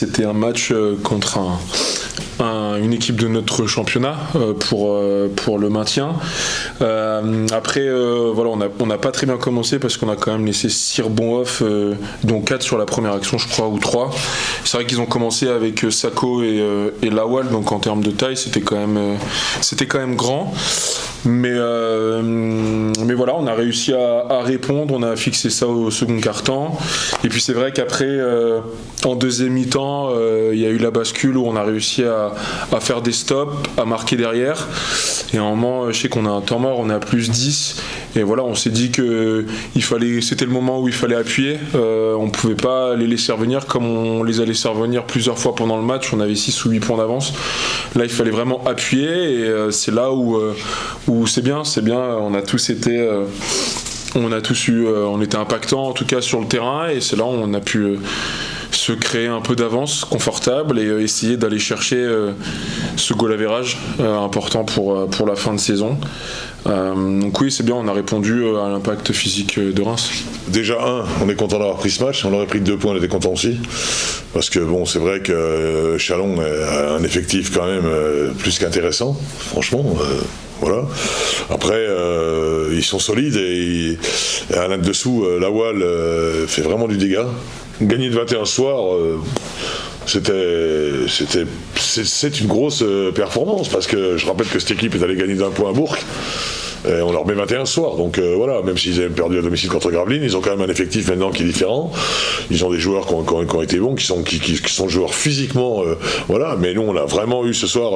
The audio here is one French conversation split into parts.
c'était un match contre une équipe de notre championnat pour le maintien. Après, on n'a pas très bien commencé parce qu'on a quand même laissé 6 rebonds off, dont 4 sur la première action, je crois, ou 3. C'est vrai qu'ils ont commencé avec Sako et Lawal, donc en termes de taille, c'était quand même grand. Mais voilà, on a réussi à répondre, on a fixé ça au second quart-temps. Et puis c'est vrai qu'après, en deuxième mi-temps, il y a eu la bascule où on a réussi à faire des stops, à marquer derrière. Et à un moment, je sais qu'on a un temps mort, on est à plus 10. Et voilà, on s'est dit que c'était le moment où il fallait appuyer. On ne pouvait pas les laisser revenir comme on les a laissés revenir plusieurs fois pendant le match. On avait 6 ou 8 points d'avance. Là, il fallait vraiment appuyer. Et c'est là où c'est bien. On a tous été... on était impactants en tout cas sur le terrain. Et c'est là où on a pu... se créer un peu d'avance confortable et essayer d'aller chercher ce goal average important pour la fin de saison. Donc oui, c'est bien, on a répondu à l'impact physique de Reims. Déjà, on est content d'avoir pris ce match. On aurait pris 2 points, on était content aussi. Parce que bon, c'est vrai que Chalon a un effectif quand même plus qu'intéressant, franchement. Voilà. Après, ils sont solides et là-dessous, Lawal fait vraiment du dégât. Gagner de 21 ce soir, c'est une grosse performance parce que je rappelle que cette équipe est allée gagner d'1 point à Bourg. Et on leur met 21 ce soir, donc voilà, même s'ils avaient perdu à domicile contre Gravelines, ils ont quand même un effectif maintenant qui est différent. Ils ont des joueurs qui ont été bons, qui sont joueurs physiquement, voilà. Mais nous, on a vraiment eu ce soir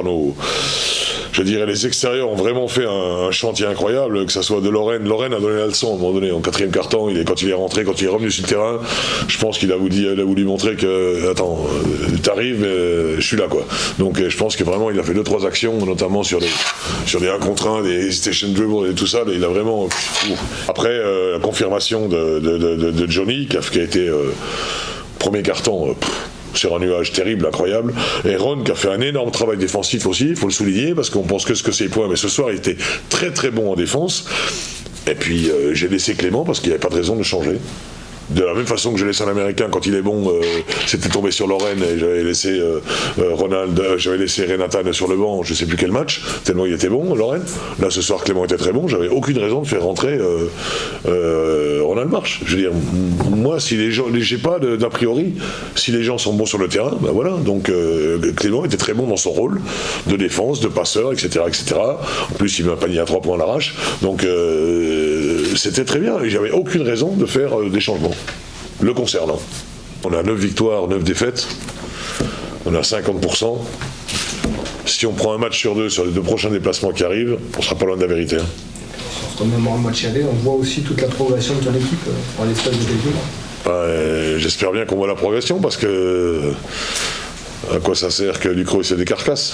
je dirais, les extérieurs ont vraiment fait un chantier incroyable, que ce soit de Lorraine. Lorraine a donné la leçon à un moment donné, en 4e quart-temps, quand il est rentré, quand il est revenu sur le terrain, je pense qu'il a voulu montrer que, attends, t'arrives, je suis là, quoi. Donc je pense que vraiment, il a fait 2-3 actions, notamment sur des 1 contre 1, des hesitation dribbles et tout ça, il a vraiment... Après, la confirmation de Johnny, qui a été premier carton... sur un nuage terrible, incroyable. Et Ron qui a fait un énorme travail défensif aussi, il faut le souligner, parce qu'on pense que c'est les points, mais ce soir il était très très bon en défense. Et puis j'ai laissé Clément parce qu'il n'y avait pas de raison de changer. De la même façon que j'ai laissé un Américain quand il est bon, c'était tombé sur Lorraine et j'avais laissé j'avais laissé Renatan sur le banc, je sais plus quel match, tellement il était bon, Lorraine. Là ce soir Clément était très bon, j'avais aucune raison de faire rentrer Ronald March. Je veux dire, moi si les gens, j'ai pas d'a priori, si les gens sont bons sur le terrain, ben voilà. Donc Clément était très bon dans son rôle de défense, de passeur, etc., etc. En plus il met un panier à 3 points à l'arrache, donc c'était très bien et j'avais aucune raison de faire des changements. Le concernant, on a 9 victoires, 9 défaites, on a 50%. Si on prend un match sur 2 sur les 2 prochains déplacements qui arrivent, on sera pas loin de la vérité. Sur ton mémoire match aller, on voit aussi toute la progression de ton équipe en l'espace de quelques mois. J'espère bien qu'on voit la progression parce que à quoi ça sert que Lucro ait des carcasses.